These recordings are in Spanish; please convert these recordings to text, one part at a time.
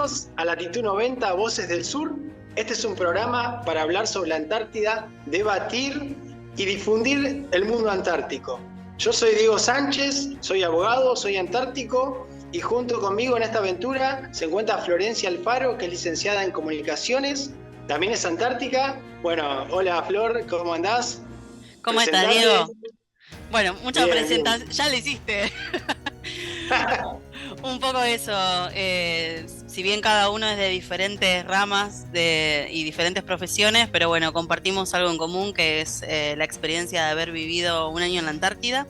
Bienvenidos a Latitud 90, Voces del Sur. Este es un programa para hablar sobre la Antártida, debatir y difundir el mundo antártico. Yo soy Diego Sánchez, soy abogado, soy antártico y junto conmigo en esta aventura se encuentra Florencia Alfaro, que es licenciada en Comunicaciones, también es antártica. Bueno, hola Flor, ¿cómo andás? ¿Cómo estás, Presentate. Diego? Bueno, muchas Bien, bien. presentaciones, ya lo hiciste. Un poco eso, si bien cada uno es de diferentes ramas y diferentes profesiones, pero bueno, compartimos algo en común que es la experiencia de haber vivido un año en la Antártida.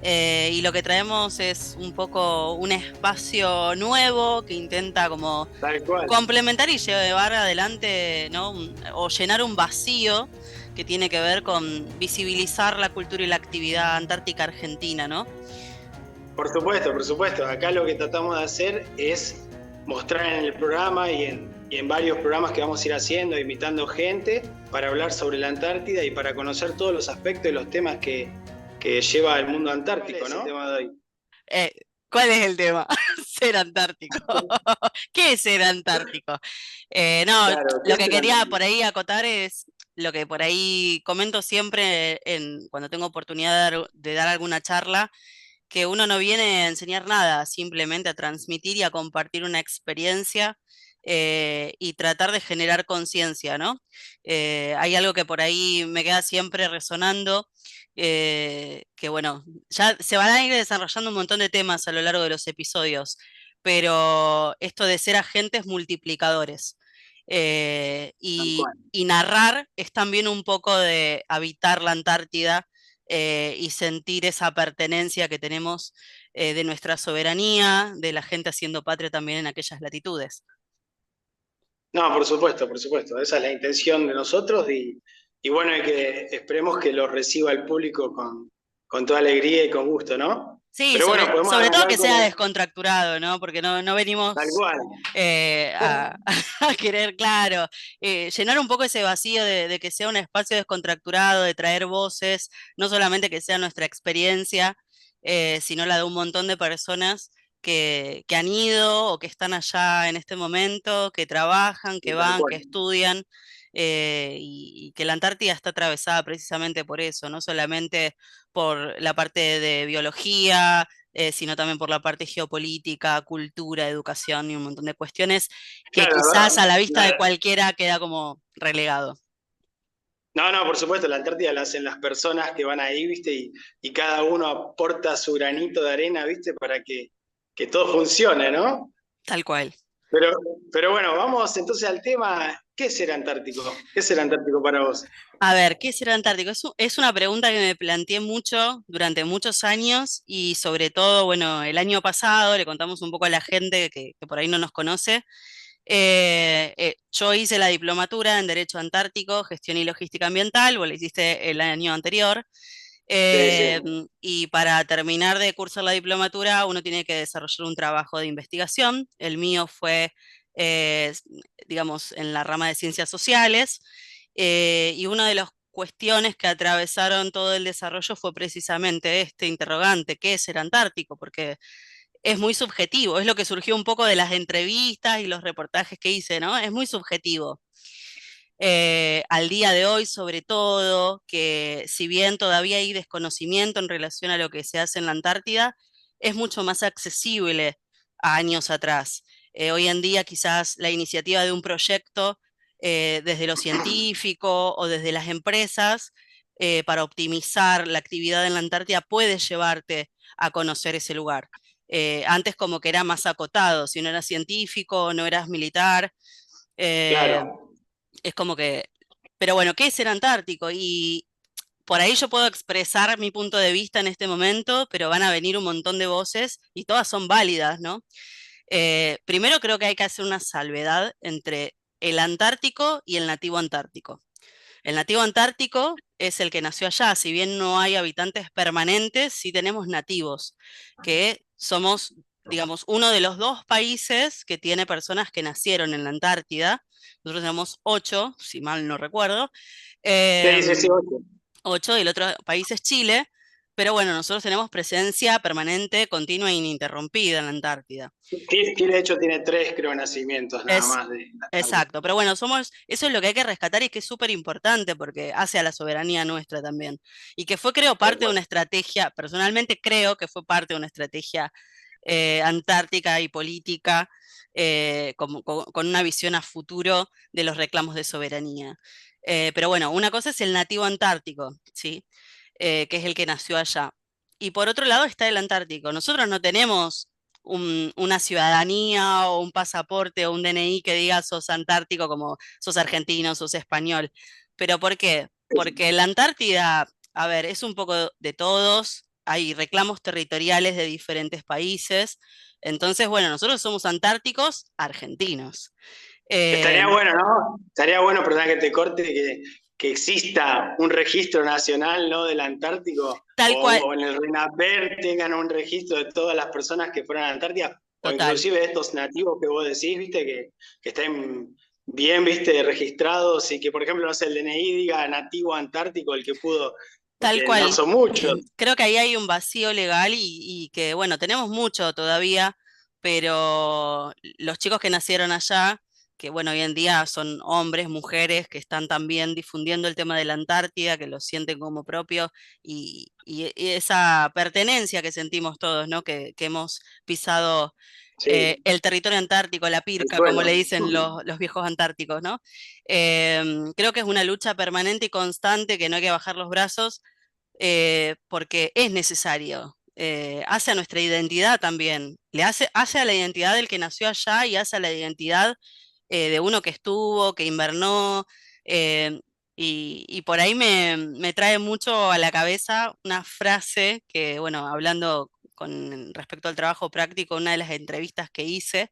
Y lo que traemos es un poco un espacio nuevo que intenta como Tal cual. complementar y llevar adelante, ¿no? O llenar un vacío que tiene que ver con visibilizar la cultura y la actividad antártica argentina, ¿no? Por supuesto, por supuesto. Acá lo que tratamos de hacer es mostrar en el programa y en varios programas que vamos a ir haciendo, invitando gente para hablar sobre la Antártida y para conocer todos los aspectos y los temas que lleva el mundo antártico, ¿no? El tema de hoy. Eh, ¿Cuál es el tema? Ser antártico. ¿Qué es ser antártico? No, Claro, ¿qué lo es que el quería antártico? por ahí acotar es lo que por ahí comento siempre cuando tengo oportunidad de dar alguna charla, que uno no viene a enseñar nada, simplemente a transmitir y a compartir una experiencia y tratar de generar conciencia, ¿no? Hay algo que por ahí me queda siempre resonando, que bueno, ya se van a ir desarrollando un montón de temas a lo largo de los episodios, pero esto de ser agentes multiplicadores. Tal cual. Y narrar es también un poco de habitar la Antártida y sentir esa pertenencia que tenemos de nuestra soberanía, de la gente haciendo patria también en aquellas latitudes. No, por supuesto, por supuesto. Esa es la intención de nosotros y bueno, y que esperemos que lo reciba el público con toda alegría y con gusto, ¿no? Sí, Pero bueno, podemos sobre todo arrancar que con sea descontracturado, ¿no? Porque no tal venimos cual. a querer, claro, llenar un poco ese vacío de que sea un espacio descontracturado, de traer voces, no solamente que sea nuestra experiencia, sino la de un montón de personas que han ido o que están allá en este momento, que trabajan, que Tal van, que cual. estudian, y que la Antártida está atravesada precisamente por eso, no solamente por la parte de biología, sino también por la parte geopolítica, cultura, educación y un montón de cuestiones que Claro, quizás a la vista de la- cualquiera queda como relegado. no, no, por supuesto, la Antártida la hacen las personas que van ahí, ¿viste? Y cada uno aporta su granito de arena, ¿viste? Para que todo funcione, ¿no? Tal cual. Pero, pero bueno, vamos entonces al tema, ¿qué es ser antártico? ¿Qué es ser antártico para vos? A ver, ¿qué es ser antártico? Es una pregunta que me planteé mucho durante muchos años y sobre todo, bueno, el año pasado le contamos un poco a la gente que por ahí no nos conoce. Yo hice la diplomatura en Derecho Antártico, Gestión y Logística Ambiental, vos la hiciste el año anterior. Sí, sí. Eh, y para terminar de cursar la diplomatura, uno tiene que desarrollar un trabajo de investigación. El mío fue, eh, digamos, en la rama de ciencias sociales. Y una de las cuestiones que atravesaron todo el desarrollo fue precisamente este interrogante, ¿qué es el Antártico? Porque es muy subjetivo, es lo que surgió un poco de las entrevistas y los reportajes que hice, ¿no? Es muy subjetivo. Al día de hoy, sobre todo, que si bien todavía hay desconocimiento en relación a lo que se hace en la Antártida, es mucho más accesible a años atrás. Hoy en día quizás la iniciativa de un proyecto desde lo científico o desde las empresas para optimizar la actividad en la Antártida puede llevarte a conocer ese lugar. Antes como que era más acotado, si no eras científico, no eras militar, eh, Claro. es como que, pero bueno, ¿qué es ser antártico? Y por ahí yo puedo expresar mi punto de vista en este momento, pero van a venir un montón de voces y todas son válidas, ¿no? Primero creo que hay que hacer una salvedad entre el antártico y el nativo antártico. El nativo antártico es el que nació allá, si bien no hay habitantes permanentes, sí tenemos nativos, que somos, digamos, uno de los dos países que tiene personas que nacieron en la Antártida. Nosotros tenemos 8, si mal no recuerdo. Sí, sí, sí, Em, ocho. 8, y el otro país es Chile. pero bueno, nosotros tenemos presencia permanente, continua e ininterrumpida en la Antártida. Chile, de hecho, tiene tres, creo, nacimientos nada Es más de la Antártida. exacto, pero bueno, eso es lo que hay que rescatar y que es súper importante porque hace a la soberanía nuestra también. Y que fue, creo, Tal parte de cual. una estrategia, personalmente creo que fue parte de una estrategia antártica y política, con una visión a futuro de los reclamos de soberanía. Pero bueno, una cosa es el nativo antártico, ¿sí? Que es el que nació allá. Y por otro lado está el Antártico. Nosotros no tenemos una ciudadanía o un pasaporte o un DNI que diga sos antártico como sos argentino, sos español. ¿Pero por qué? Porque la Antártida, a ver, es un poco de todos, hay reclamos territoriales de diferentes países. Entonces, bueno, nosotros somos antárticos argentinos. Eh, Estaría bueno, ¿no? Estaría bueno, perdón que te corte, que exista un registro nacional, ¿no? Del Antártico, Tal cual, o en el RENAPER tengan un registro de todas las personas que fueron a la Antártida, o total. inclusive de estos nativos que vos decís, ¿viste? Que estén bien, ¿viste? Registrados y que, por ejemplo, no sé, el DNI diga nativo antártico, el que pudo, Tal porque no cual. son muchos. Creo que ahí hay un vacío legal y que, bueno, tenemos mucho todavía, pero los chicos que nacieron allá, que bueno, hoy en día son hombres, mujeres, que están también difundiendo el tema de la Antártida, que lo sienten como propio, y esa pertenencia que sentimos todos, ¿no? Que hemos pisado Sí, el territorio antártico, la el pirca, como suelo. le dicen los viejos antárticos, ¿no? Creo que es una lucha permanente y constante, que no hay que bajar los brazos porque es necesario. Hace a nuestra identidad también, hace a la identidad del que nació allá y hace a la identidad de uno que estuvo, que invernó, eh, y por ahí me trae mucho a la cabeza una frase que, bueno, hablando con respecto al trabajo práctico, una de las entrevistas que hice,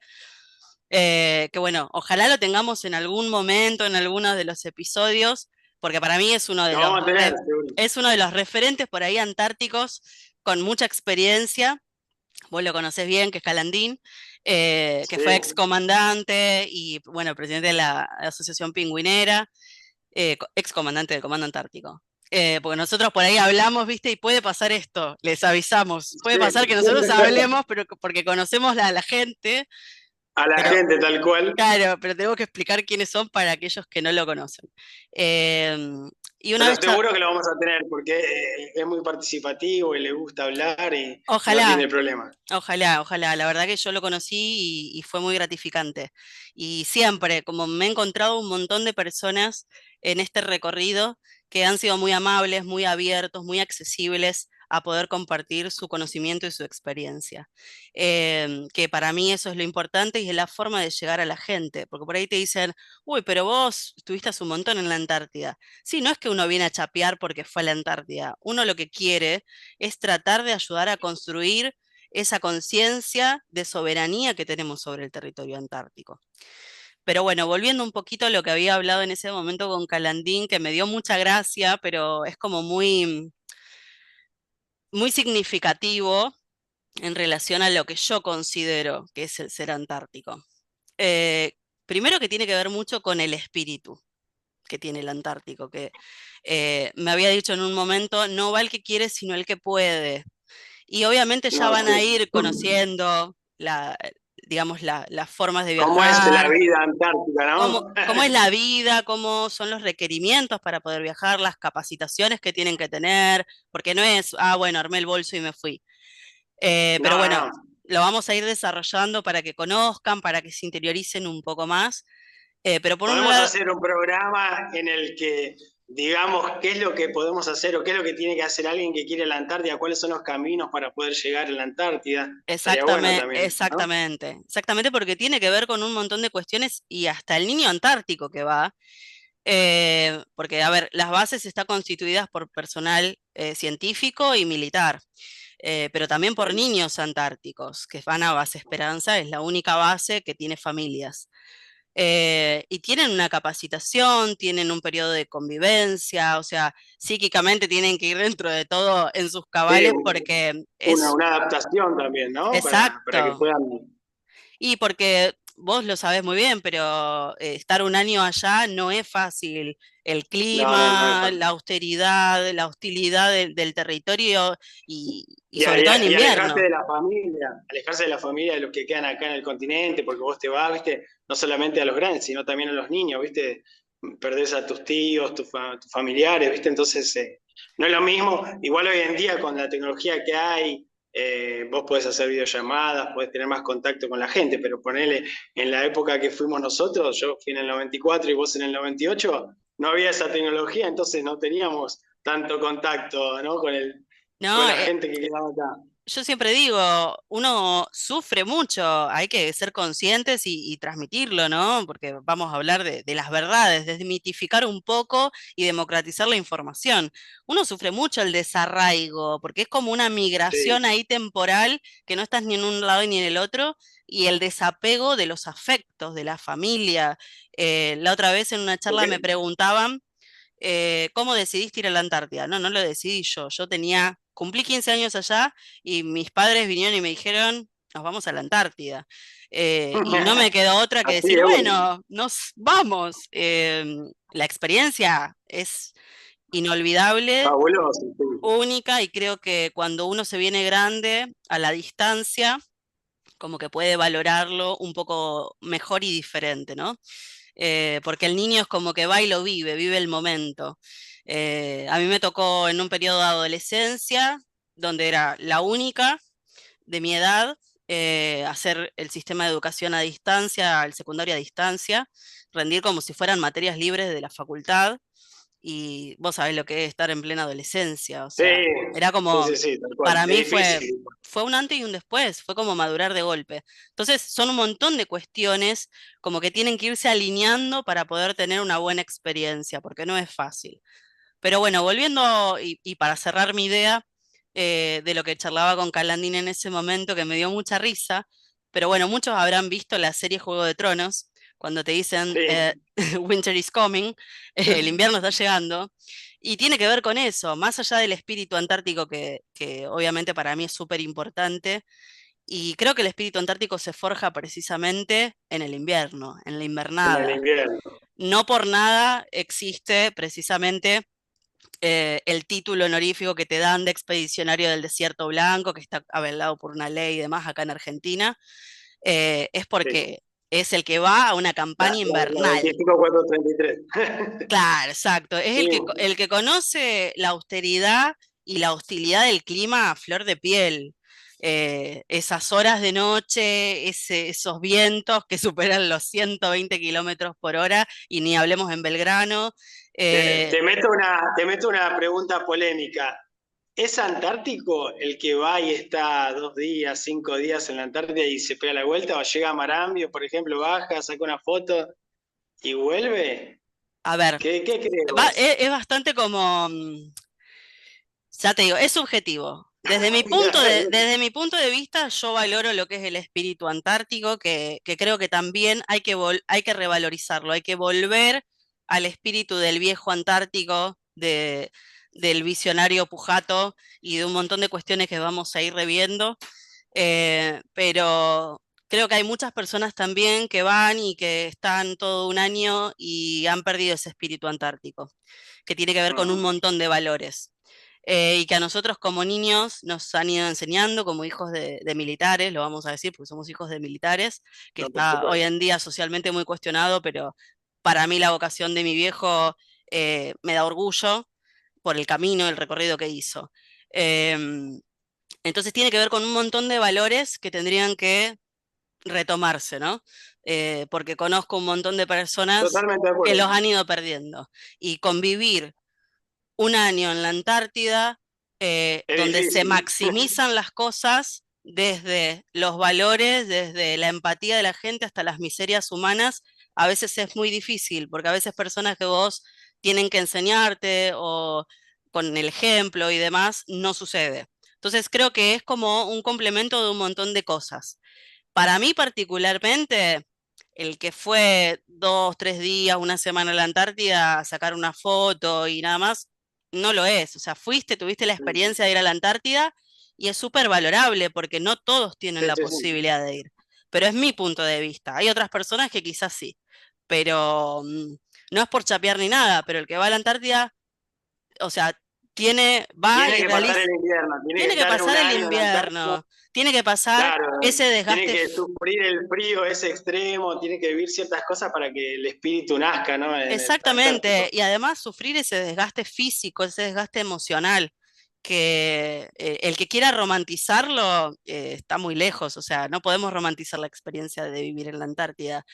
que bueno, ojalá lo tengamos en algún momento, en alguno de los episodios, porque para mí es Lo vamos a tener, seguro. es uno de los referentes por ahí antárticos con mucha experiencia. Vos lo conocés bien, que es Calandín, que fue Sí. excomandante y bueno, presidente de la Asociación Pingüinera, excomandante del Comando Antártico. Porque nosotros por ahí hablamos, ¿viste? Y puede pasar esto, les avisamos. Puede Sí. pasar que nosotros hablemos, pero porque conocemos a la gente, A la pero gente tal cual. claro, pero tengo que explicar quiénes son para aquellos que no lo conocen. Em, y una Pero vez, seguro que lo vamos a tener porque es muy participativo y le gusta hablar y no ojalá, tiene problema. ojalá, ojalá, la verdad que yo lo conocí y fue muy gratificante. Y siempre, como me he encontrado un montón de personas en este recorrido que han sido muy amables, muy abiertos, muy accesibles a poder compartir su conocimiento y su experiencia. Que para mí eso es lo importante y es la forma de llegar a la gente, porque por ahí te dicen, uy, pero vos estuviste hace un montón en la Antártida. Sí, no es que uno viene a chapear porque fue a la Antártida, uno lo que quiere es tratar de ayudar a construir esa conciencia de soberanía que tenemos sobre el territorio antártico. Pero bueno, volviendo un poquito a lo que había hablado en ese momento con Calandín, que me dio mucha gracia, pero es como muy significativo en relación a lo que yo considero que es el ser antártico. Eh, Primero que tiene que ver mucho con el espíritu que tiene el Antártico, que me había dicho en un momento, no va el que quiere, sino el que puede. Y obviamente ya No, van a sí. ir conociendo digamos, las formas de ¿Cómo es la viajar, vida antártica, no? cómo es la vida, cómo son los requerimientos para poder viajar, las capacitaciones que tienen que tener, porque no es, ah, bueno, armé el bolso y me fui. Pero No, bueno, no. lo vamos a ir desarrollando para que conozcan, para que se interioricen un poco más. Pero por un Podemos lado, hacer un programa en el que digamos qué es lo que podemos hacer o qué es lo que tiene que hacer alguien que quiere la Antártida, cuáles son los caminos para poder llegar a la Antártida. Estaría bueno exactamente, también, ¿no? exactamente, exactamente porque tiene que ver con un montón de cuestiones y hasta el niño antártico que va. Porque, a ver, las bases están constituidas por personal científico y militar, pero también por Sí. niños antárticos que van a Base Esperanza, es la única base que tiene familias. Y tienen una capacitación, tienen un periodo de convivencia, o sea, psíquicamente tienen que ir dentro de todo en sus Sí, cabales porque es una adaptación también, ¿no? Para que exacto. puedan. Y porque vos lo sabés muy bien, pero estar un año allá no es fácil. El No, no, no es clima, la fácil. austeridad, la hostilidad del territorio y sobre todo en Y alejarte invierno. de la familia, alejarse de la familia de los que quedan acá en el continente, porque vos te vas, viste, no solamente a los grandes, sino también a los niños, viste, perdés a tus tíos, tus familiares, viste, entonces no es lo mismo. Igual hoy en día con la tecnología que hay, vos podés hacer videollamadas, podés tener más contacto con la gente, pero ponele, en la época que fuimos nosotros, yo fui en el 94 y vos en el 98, no había esa tecnología, entonces no teníamos tanto contacto, ¿no? Con No, la gente que quedaba acá. yo siempre digo, uno sufre mucho, hay que ser conscientes y transmitirlo, ¿no? Porque vamos a hablar de las verdades, desmitificar un poco y democratizar la información. Uno sufre mucho el desarraigo, porque es como una migración Sí, ahí temporal, que no estás ni en un lado ni en el otro, y el desapego de los afectos, de la familia. La otra vez en una charla me porque, preguntaban ¿cómo decidiste ir a la Antártida? No, no lo decidí yo. Cumplí 15 años allá y mis padres vinieron y me dijeron, nos vamos a la Antártida. Y no me quedó otra que así decir, es, bueno, bueno, nos vamos. La experiencia es inolvidable, fabuloso. Sí. única, y creo que cuando uno se viene grande a la distancia, como que puede valorarlo un poco mejor y diferente, ¿no? Porque el niño es como que va y lo vive, vive el momento. A mí me tocó en un periodo de adolescencia, donde era la única de mi edad, hacer el sistema de educación a distancia, el secundario a distancia, rendir como si fueran materias libres de la facultad, y vos sabés lo que es estar en plena adolescencia, o Sí, sea, era sí, como, sí, sí, tal cual. para mí Es difícil. fue un antes y un después, fue como madurar de golpe. Entonces, son un montón de cuestiones como que tienen que irse alineando para poder tener una buena experiencia, porque no es fácil. Pero bueno, volviendo y para cerrar mi idea de lo que charlaba con Calandín en ese momento, que me dio mucha risa, pero bueno, muchos habrán visto la serie Juego de Tronos, cuando te dicen Sí. Winter is coming, el invierno está llegando, y tiene que ver con eso, más allá del espíritu antártico que obviamente para mí es súper importante, y creo que el espíritu antártico se forja precisamente en el invierno, en la En el invernada. invierno. No por nada existe precisamente el título honorífico que te dan de expedicionario del Desierto Blanco, que está avalado por una ley y demás acá en Argentina, es Sí. porque es el que va a una La, campaña la invernal. 25433. Claro, exacto. Es Sí, el que conoce la austeridad y la hostilidad del clima a flor de piel. Esas horas de noche, esos vientos que superan los 120 kilómetros por hora, y ni hablemos en Belgrano. Eh, te meto una pregunta polémica. ¿Es antártico el que va y está 2 días, 5 días en la Antártida y se pega la vuelta? ¿O llega a Marambio, por ejemplo, baja, saca una foto y vuelve? a ver, ¿Qué crees vos? es bastante como, ya te digo, es subjetivo. Desde mi punto de vista, yo valoro lo que es el espíritu antártico, que creo que también hay que revalorizarlo, hay que volver al espíritu del viejo antártico, del visionario Pujato y de un montón de cuestiones que vamos a ir reviendo. Pero creo que hay muchas personas también que van y que están todo un año y han perdido ese espíritu antártico, que tiene que ver con un Mm, montón de valores. Y que a nosotros como niños nos han ido enseñando como hijos de militares, lo vamos a decir porque somos hijos de militares, que no, por está hoy supuesto. en día socialmente muy cuestionado, pero para mí la vocación de mi viejo me da orgullo por el camino, el recorrido que hizo. Em, entonces tiene que ver con un montón de valores que tendrían que retomarse, ¿no? Porque conozco un montón de personas Totalmente de que acuerdo. los han ido perdiendo. Y convivir un año en la Antártida, Es donde se difícil. maximizan las cosas desde los valores, desde la empatía de la gente hasta las miserias humanas, a veces es muy difícil, porque a veces personas que vos tienen que enseñarte o con el ejemplo y demás, no sucede. Entonces creo que es como un complemento de un montón de cosas. Para mí particularmente, el que fue 2, 3 días, una semana en la Antártida a sacar una foto y nada más, no lo es. O sea, fuiste, tuviste la experiencia de ir a la Antártida y es súper valorable porque no todos tienen Sí, la sí, sí. posibilidad de ir. pero es mi punto de vista. Hay otras personas que quizás sí, pero no es por chapear ni nada, pero el que va a la Antártida, o sea, va Tiene y que pasar realiza, el invierno, tiene que tiene que estar un pasar el año en la Antártida. invierno, tiene que pasar Claro, ese tiene desgaste. que sufrir el frío ese extremo, tiene que vivir ciertas cosas para que el espíritu nazca, ¿no? En el Exactamente, Antártico. y además sufrir ese desgaste físico, ese desgaste emocional, que el que quiera romantizarlo está muy lejos, o sea, no podemos romantizar la experiencia de vivir en la Antártida.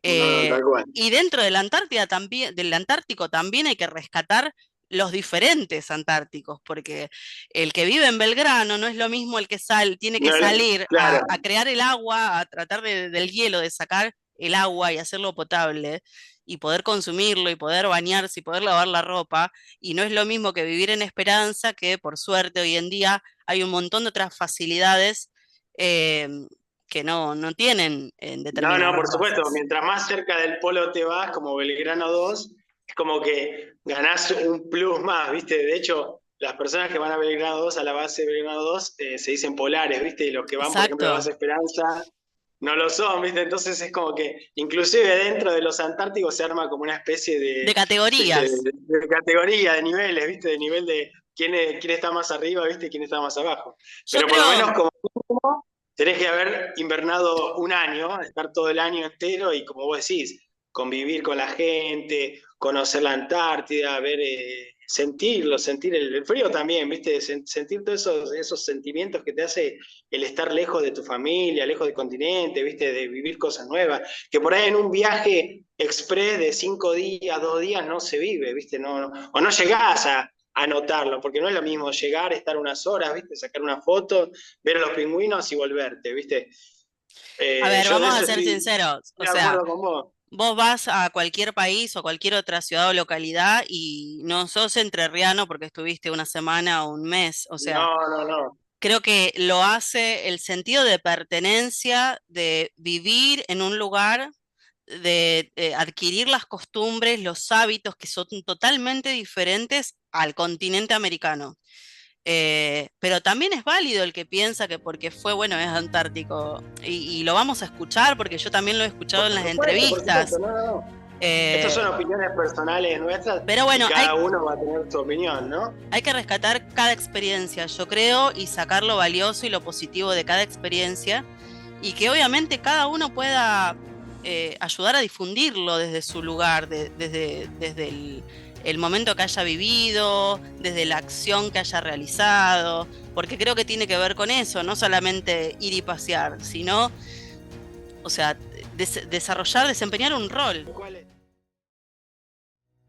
No, Eh, tal cual. y dentro de la Antártida también, del Antártico también hay que rescatar los diferentes antárticos, porque el que vive en Belgrano no es lo mismo el que tiene que No, salir claro, a crear el agua, a tratar del hielo, de sacar el agua y hacerlo potable y poder consumirlo y poder bañarse y poder lavar la ropa. Y no es lo mismo que vivir en Esperanza, que por suerte hoy en día hay un montón de otras facilidades eh, que no tienen en no, no, determinadas por supuesto, bases. mientras más cerca del polo te vas, como Belgrano 2, es como que ganás un plus más, ¿viste? De hecho, las personas que van a Belgrano 2, a la base de Belgrano 2, se dicen polares, ¿viste? Y los que van, por ejemplo, a la Exacto, base Esperanza, no lo son, ¿viste? Entonces es como que inclusive dentro de los antárticos se arma como una especie de ¿viste? categorías. De categoría, de niveles, ¿viste? De nivel de quién está más arriba, ¿viste? Y quién está más abajo. Yo Pero por lo menos creo, como tenés que haber invernado un año, estar todo el año entero y como vos decís, convivir con la gente, conocer la Antártida, ver, sentirlo, sentir el frío también, ¿viste? Sentir todos esos sentimientos que te hace el estar lejos de tu familia, lejos del continente, ¿viste? De vivir cosas nuevas, que por ahí en un viaje express de 5 días, 2 días no se vive, ¿viste? O no llegás a notarlo, porque no es lo mismo llegar, estar unas horas, ¿viste? Sacar una foto, ver a los pingüinos y volverte, ¿viste? a ver, Yo de vamos a eso ser estoy sinceros, o de sea, acuerdo con vos. vos vas a cualquier país o cualquier otra ciudad o localidad y no sos entrerriano porque estuviste una semana o un mes, o sea, No, no, no. creo que lo hace el sentido de pertenencia, de vivir en un lugar, de adquirir las costumbres, los hábitos que son totalmente diferentes al continente americano. Pero también es válido el que piensa que porque fue, bueno, es Antártico. Y lo vamos a escuchar porque yo también lo he escuchado en las Por supuesto, entrevistas. no, no, no. Estas son Eh, opiniones personales nuestras pero y bueno, cada uno va a tener su opinión, ¿no? hay que rescatar cada experiencia, yo creo, y sacar lo valioso y lo positivo de cada experiencia. Y que obviamente cada uno pueda ayudar a difundirlo desde su lugar, desde el momento que haya vivido, desde la acción que haya realizado, porque creo que tiene que ver con eso, no solamente ir y pasear, sino, o sea, desarrollar, desempeñar un rol.